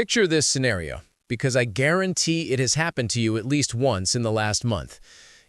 Picture this scenario, because I guarantee it has happened to you at least once in the last month.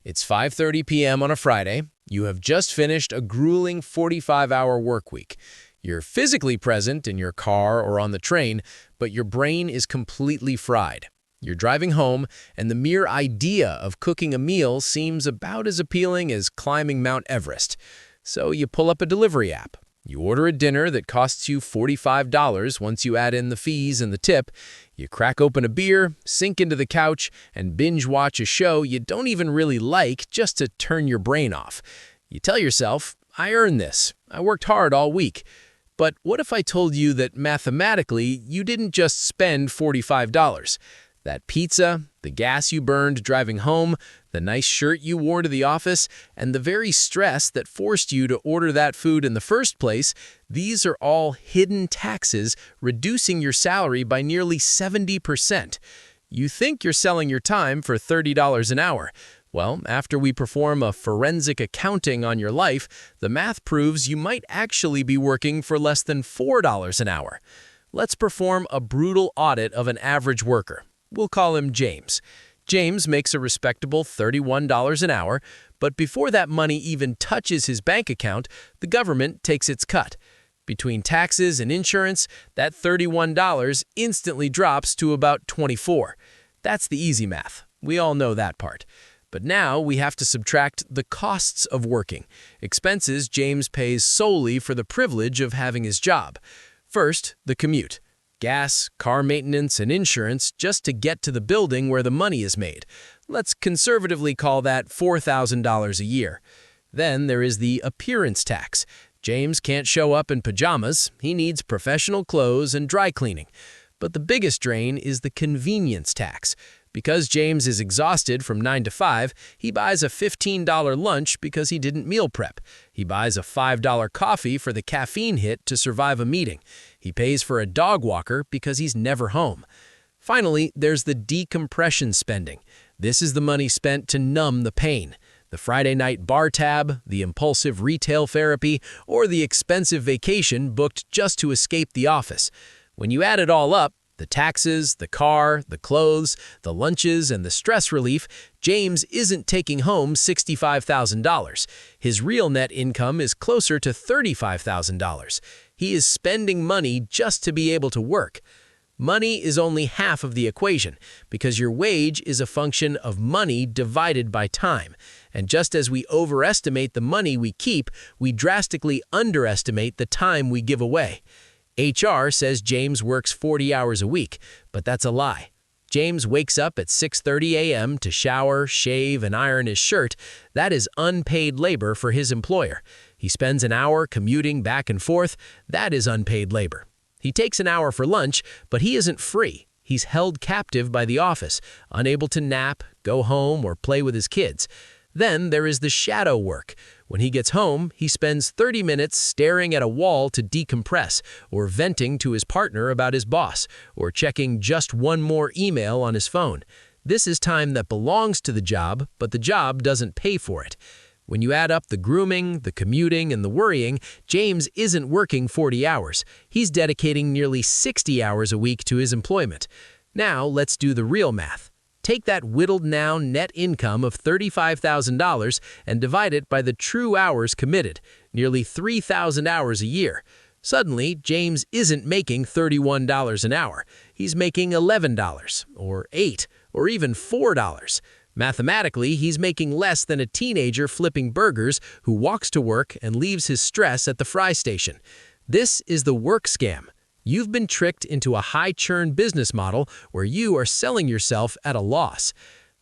It's 5:30 p.m. on a Friday. You have just finished a grueling 45-hour work week. You're physically present in your car or on the train, but your brain is completely fried. You're driving home, and the mere idea of cooking a meal seems about as appealing as climbing Mount Everest. So you pull up a delivery app. You order a dinner that costs you $45 once you add in the fees and the tip. You crack open a beer, sink into the couch, and binge watch a show you don't even really like just to turn your brain off. You tell yourself, I earned this. I worked hard all week. But what if I told you that mathematically you didn't just spend $45? That pizza, the gas you burned driving home, the nice shirt you wore to the office, and the very stress that forced you to order that food in the first place, these are all hidden taxes reducing your salary by nearly 70%. You think you're selling your time for $30 an hour. Well, after we perform a forensic accounting on your life, the math proves you might actually be working for less than $4 an hour. Let's perform a brutal audit of an average worker. We'll call him James. James makes a respectable $31 an hour, but before that money even touches his bank account, the government takes its cut. Between taxes and insurance, that $31 instantly drops to about $24. That's the easy math. We all know that part. But now we have to subtract the costs of working, expenses James pays solely for the privilege of having his job. First, the commute. Gas, car maintenance, and insurance just to get to the building where the money is made. Let's conservatively call that $4,000 a year. Then there is the appearance tax. James can't show up in pajamas. He needs professional clothes and dry cleaning. But the biggest drain is the convenience tax. Because James is exhausted from 9 to 5, he buys a $15 lunch because he didn't meal prep. He buys a $5 coffee for the caffeine hit to survive a meeting. He pays for a dog walker because he's never home. Finally, there's the decompression spending. This is the money spent to numb the pain. The Friday night bar tab, the impulsive retail therapy, or the expensive vacation booked just to escape the office. When you add it all up, the taxes, the car, the clothes, the lunches, and the stress relief, James isn't taking home $65,000. His real net income is closer to $35,000. He is spending money just to be able to work. Money is only half of the equation, because your wage is a function of money divided by time. And just as we overestimate the money we keep, we drastically underestimate the time we give away. HR says James works 40 hours a week, but that's a lie. James wakes up at 6:30 a.m. to shower, shave, and iron his shirt. That is unpaid labor for his employer. He spends an hour commuting back and forth. That is unpaid labor. He takes an hour for lunch, but he isn't free. He's held captive by the office, unable to nap, go home, or play with his kids. Then there is the shadow work. When he gets home, he spends 30 minutes staring at a wall to decompress, or venting to his partner about his boss, or checking just one more email on his phone. This is time that belongs to the job, but the job doesn't pay for it. When you add up the grooming, the commuting, and the worrying, James isn't working 40 hours. He's dedicating nearly 60 hours a week to his employment. Now let's do the real math. Take that whittled-down net income of $35,000 and divide it by the true hours committed, nearly 3,000 hours a year. Suddenly, James isn't making $31 an hour. He's making $11, or $8, or even $4. Mathematically, he's making less than a teenager flipping burgers who walks to work and leaves his stress at the fry station. This is the work scam. You've been tricked into a high-churn business model where you are selling yourself at a loss.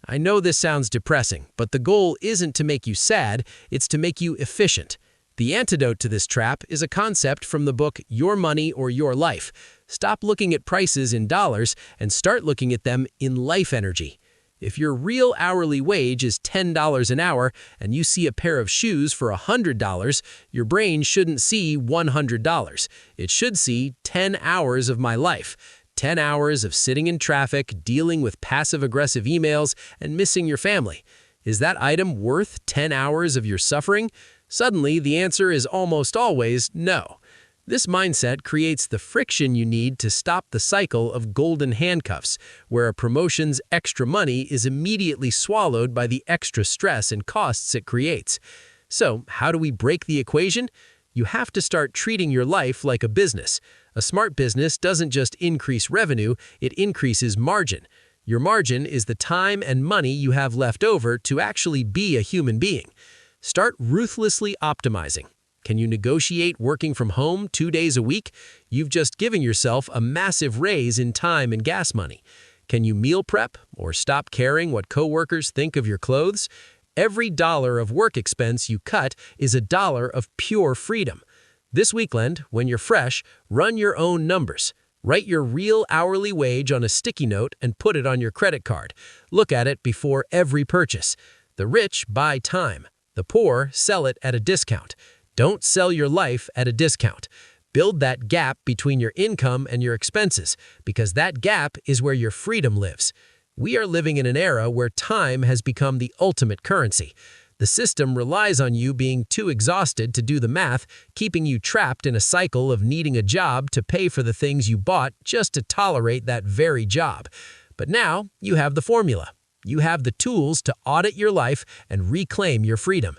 I know this sounds depressing, but the goal isn't to make you sad, it's to make you efficient. The antidote to this trap is a concept from the book Your Money or Your Life. Stop looking at prices in dollars and start looking at them in life energy. If your real hourly wage is $10 an hour and you see a pair of shoes for $100, your brain shouldn't see $100. It should see 10 hours of my life. 10 hours of sitting in traffic, dealing with passive-aggressive emails, and missing your family. Is that item worth 10 hours of your suffering? Suddenly, the answer is almost always no. This mindset creates the friction you need to stop the cycle of golden handcuffs, where a promotion's extra money is immediately swallowed by the extra stress and costs it creates. So, how do we break the equation? You have to start treating your life like a business. A smart business doesn't just increase revenue, it increases margin. Your margin is the time and money you have left over to actually be a human being. Start ruthlessly optimizing. Can you negotiate working from home 2 days a week? You've just given yourself a massive raise in time and gas money. Can you meal prep or stop caring what coworkers think of your clothes? Every dollar of work expense you cut is a dollar of pure freedom. This weekend, when you're fresh, run your own numbers. Write your real hourly wage on a sticky note and put it on your credit card. Look at it before every purchase. The rich buy time. The poor sell it at a discount. Don't sell your life at a discount. Build that gap between your income and your expenses, because that gap is where your freedom lives. We are living in an era where time has become the ultimate currency. The system relies on you being too exhausted to do the math, keeping you trapped in a cycle of needing a job to pay for the things you bought just to tolerate that very job. But now you have the formula. You have the tools to audit your life and reclaim your freedom.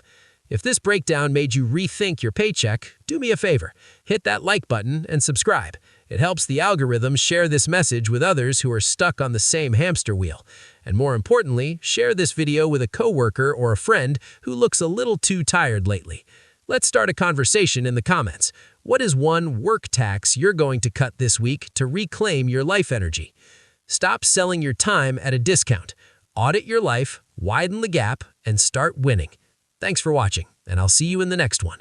If this breakdown made you rethink your paycheck, do me a favor. Hit that like button and subscribe. It helps the algorithms share this message with others who are stuck on the same hamster wheel. And more importantly, share this video with a coworker or a friend who looks a little too tired lately. Let's start a conversation in the comments. What is one work tax you're going to cut this week to reclaim your life energy? Stop selling your time at a discount. Audit your life, widen the gap, and start winning. Thanks for watching, and I'll see you in the next one.